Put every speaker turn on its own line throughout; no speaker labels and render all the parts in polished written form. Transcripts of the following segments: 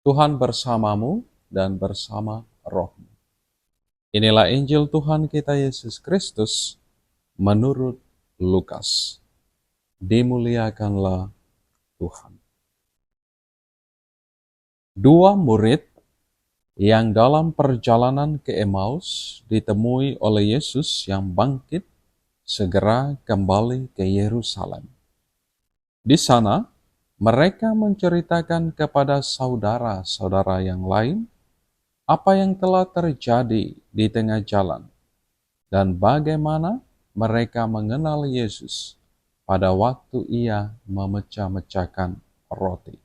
Tuhan bersamamu dan bersama rohmu. Inilah Injil Tuhan kita Yesus Kristus menurut Lukas. Dimuliakanlah Tuhan. Dua murid yang dalam perjalanan ke Emmaus ditemui oleh Yesus yang bangkit segera kembali ke Yerusalem. Di sana, mereka menceritakan kepada saudara-saudara yang lain apa yang telah terjadi di tengah jalan dan bagaimana mereka mengenal Yesus pada waktu ia memecah-mecahkan roti.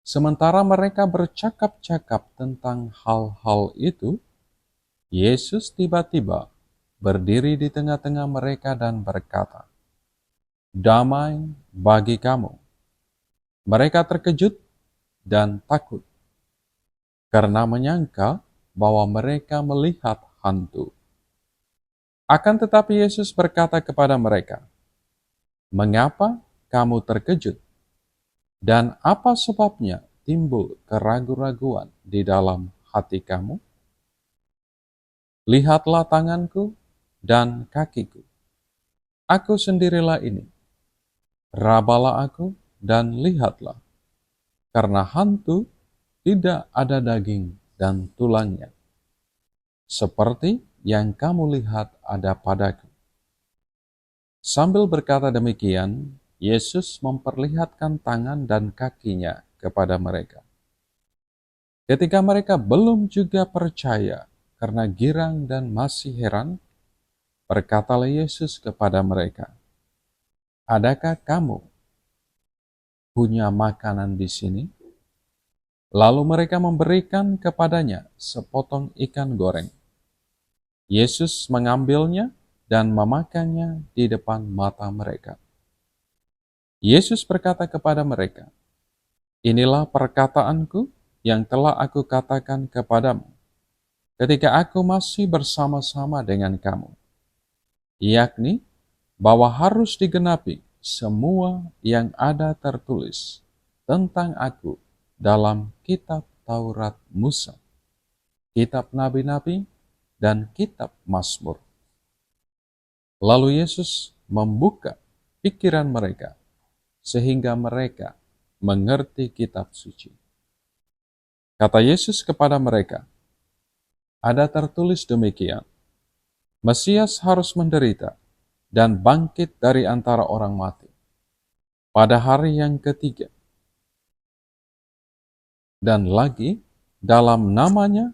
Sementara mereka bercakap-cakap tentang hal-hal itu, Yesus tiba-tiba berdiri di tengah-tengah mereka dan berkata, "Damai bagi kamu." Mereka terkejut dan takut karena menyangka bahwa mereka melihat hantu. Akan tetapi Yesus berkata kepada mereka, "Mengapa kamu terkejut? Dan apa sebabnya timbul keraguan-raguan di dalam hati kamu? Lihatlah tanganku dan kakiku. Aku sendirilah ini. Rabalah aku dan lihatlah, karena hantu tidak ada daging dan tulangnya, seperti yang kamu lihat ada padaku." Sambil berkata demikian, Yesus memperlihatkan tangan dan kakinya kepada mereka. Ketika mereka belum juga percaya karena girang dan masih heran, berkatalah Yesus kepada mereka, "Adakah kamu punya makanan di sini?" Lalu mereka memberikan kepadanya sepotong ikan goreng. Yesus mengambilnya dan memakannya di depan mata mereka. Yesus berkata kepada mereka, "Inilah perkataanku yang telah aku katakan kepadamu ketika aku masih bersama-sama dengan kamu, yakni bahwa harus digenapi semua yang ada tertulis tentang aku dalam kitab Taurat Musa, kitab nabi-nabi, dan kitab Mazmur." Lalu Yesus membuka pikiran mereka sehingga mereka mengerti kitab suci. Kata Yesus kepada mereka, "Ada tertulis demikian, Mesias harus menderita dan bangkit dari antara orang mati pada hari yang ketiga. Dan lagi, dalam namanya,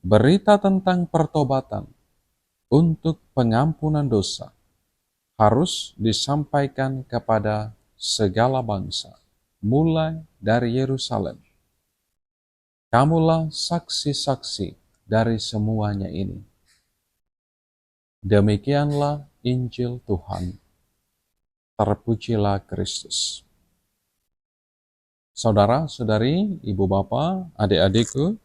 berita tentang pertobatan untuk pengampunan dosa harus disampaikan kepada segala bangsa, mulai dari Yerusalem. Kamulah saksi-saksi dari semuanya ini." Demikianlah Injil Tuhan. Terpujilah Kristus. Saudara-saudari, ibu bapa, adik-adikku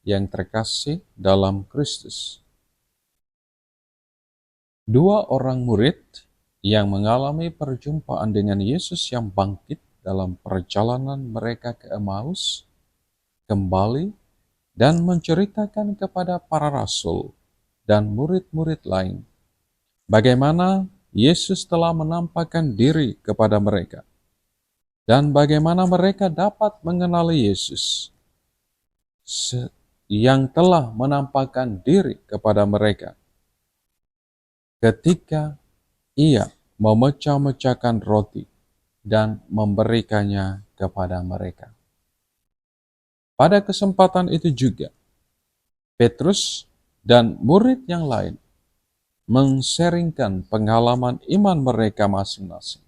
yang terkasih dalam Kristus. Dua orang murid yang mengalami perjumpaan dengan Yesus yang bangkit dalam perjalanan mereka ke Emmaus kembali dan menceritakan kepada para rasul dan murid-murid lain bagaimana Yesus telah menampakkan diri kepada mereka dan bagaimana mereka dapat mengenali Yesus yang telah menampakkan diri kepada mereka ketika ia memecah-mecahkan roti dan memberikannya kepada mereka. Pada kesempatan itu juga, Petrus dan murid yang lain men-sharingkan pengalaman iman mereka masing-masing.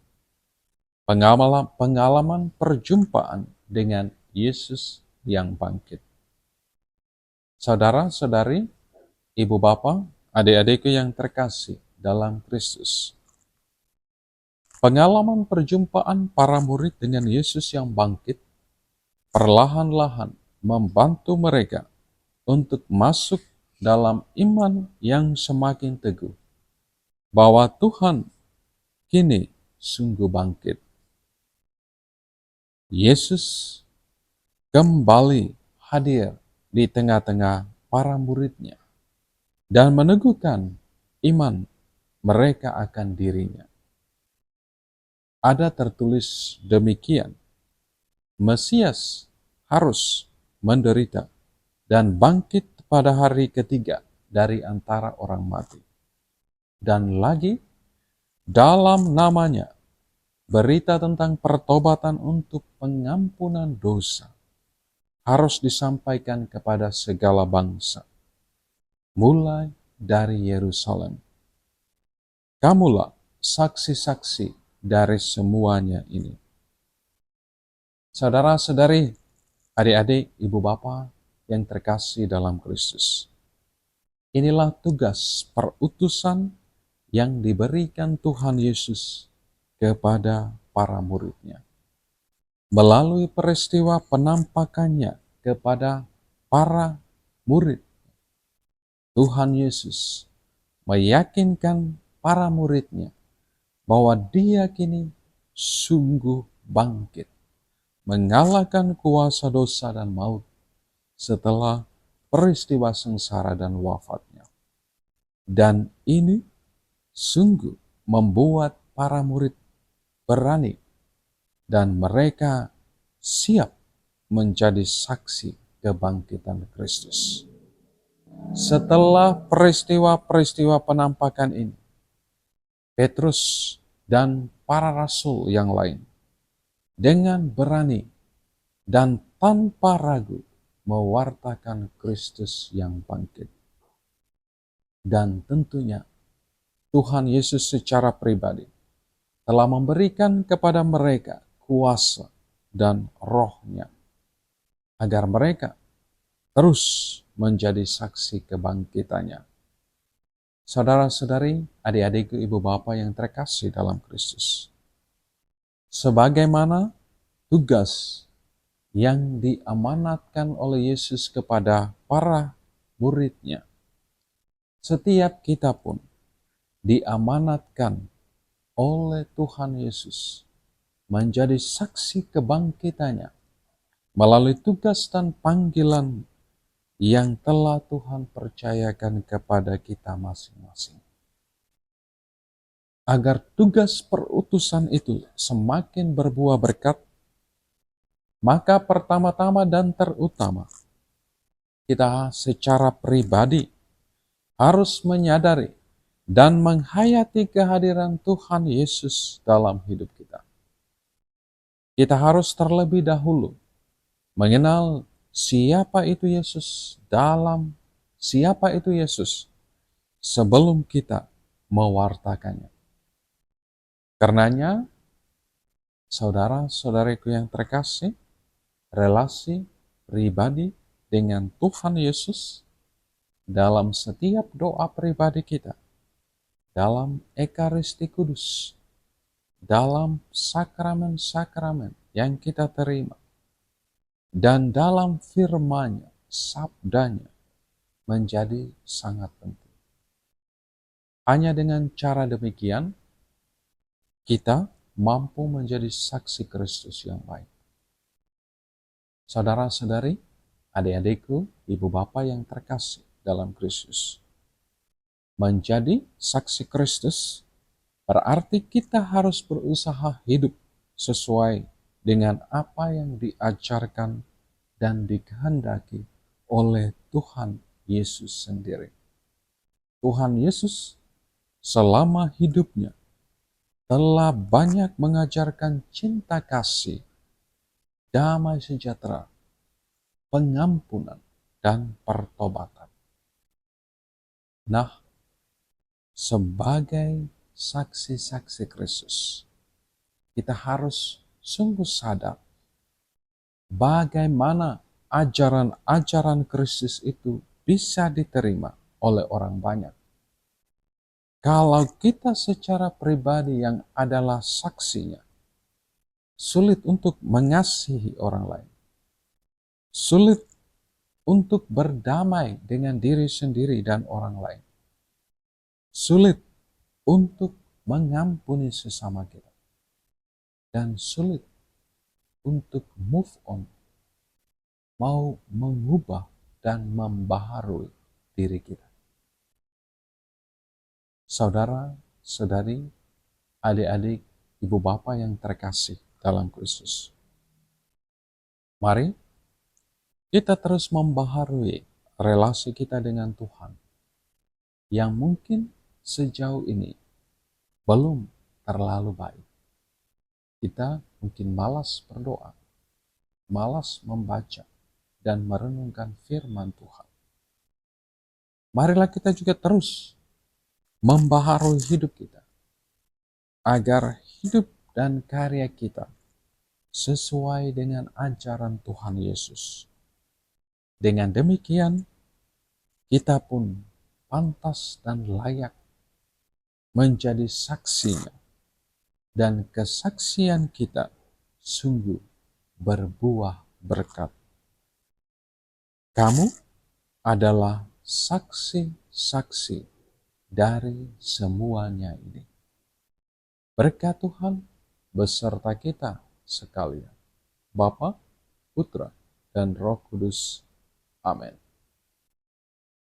Pengalaman perjumpaan dengan Yesus yang bangkit. Saudara-saudari, ibu bapa, adik-adikku yang terkasih dalam Kristus. Pengalaman perjumpaan para murid dengan Yesus yang bangkit perlahan-lahan membantu mereka untuk masuk dalam iman yang semakin teguh, bahwa Tuhan kini sungguh bangkit. Yesus kembali hadir di tengah-tengah para muridnya dan meneguhkan iman mereka akan dirinya. Ada tertulis demikian, Mesias harus menderita dan bangkit pada hari ketiga dari antara orang mati. Dan lagi, dalam namanya, berita tentang pertobatan untuk pengampunan dosa harus disampaikan kepada segala bangsa, mulai dari Yerusalem. Kamulah saksi-saksi dari semuanya ini. Saudara-saudari, adik-adik, ibu bapa yang terkasih dalam Kristus. Inilah tugas perutusan yang diberikan Tuhan Yesus kepada para murid-Nya. Melalui peristiwa penampakannya kepada para murid, Tuhan Yesus meyakinkan para murid-Nya bahwa Dia kini sungguh bangkit, mengalahkan kuasa dosa dan maut setelah peristiwa sengsara dan wafatnya. Dan ini sungguh membuat para murid berani dan mereka siap menjadi saksi kebangkitan Kristus. Setelah peristiwa-peristiwa penampakan ini, Petrus dan para rasul yang lain dengan berani dan tanpa ragu mewartakan Kristus yang bangkit. Dan tentunya Tuhan Yesus secara pribadi telah memberikan kepada mereka kuasa dan roh-Nya agar mereka terus menjadi saksi kebangkitannya. Saudara-saudari, adik-adik, ibu bapa yang terkasih dalam Kristus. Sebagaimana tugas yang diamanatkan oleh Yesus kepada para murid-Nya, setiap kita pun diamanatkan oleh Tuhan Yesus menjadi saksi kebangkitannya melalui tugas dan panggilan yang telah Tuhan percayakan kepada kita masing-masing. Agar tugas perutusan itu semakin berbuah berkat, maka pertama-tama dan terutama, kita secara pribadi harus menyadari dan menghayati kehadiran Tuhan Yesus dalam hidup kita. Kita harus terlebih dahulu mengenal siapa itu Yesus sebelum kita mewartakannya. Karenanya, saudara-saudariku yang terkasih, relasi pribadi dengan Tuhan Yesus dalam setiap doa pribadi kita, dalam Ekaristi Kudus, dalam sakramen-sakramen yang kita terima, dan dalam firman-Nya, sabdanya, menjadi sangat penting. Hanya dengan cara demikian, kita mampu menjadi saksi Kristus yang baik. Saudara-saudari, adik-adikku, ibu bapa yang terkasih dalam Kristus. Menjadi saksi Kristus berarti kita harus berusaha hidup sesuai dengan apa yang diajarkan dan dikehendaki oleh Tuhan Yesus sendiri. Tuhan Yesus selama hidupnya telah banyak mengajarkan cinta kasih, damai sejahtera, pengampunan, dan pertobatan. Nah, sebagai saksi-saksi Kristus, kita harus sungguh sadar bagaimana ajaran-ajaran Kristus itu bisa diterima oleh orang banyak. Kalau kita secara pribadi yang adalah saksinya, sulit untuk mengasihi orang lain, sulit untuk berdamai dengan diri sendiri dan orang lain, sulit untuk mengampuni sesama kita, dan sulit untuk move on mau mengubah dan membaharui diri kita. Saudara, saudari, adik-adik, ibu bapa yang terkasih dalam Kristus. Mari kita terus membaharui relasi kita dengan Tuhan yang mungkin sejauh ini belum terlalu baik. Kita mungkin malas berdoa, malas membaca, dan merenungkan firman Tuhan. Marilah kita juga terus membaharui hidup kita, agar hidup dan karya kita sesuai dengan ajaran Tuhan Yesus. Dengan demikian, kita pun pantas dan layak menjadi saksinya, dan kesaksian kita sungguh berbuah berkat. Kamu adalah saksi-saksi dari semuanya ini. Berkat Tuhan beserta kita sekalian. Bapa, Putra, dan Roh Kudus. Amin.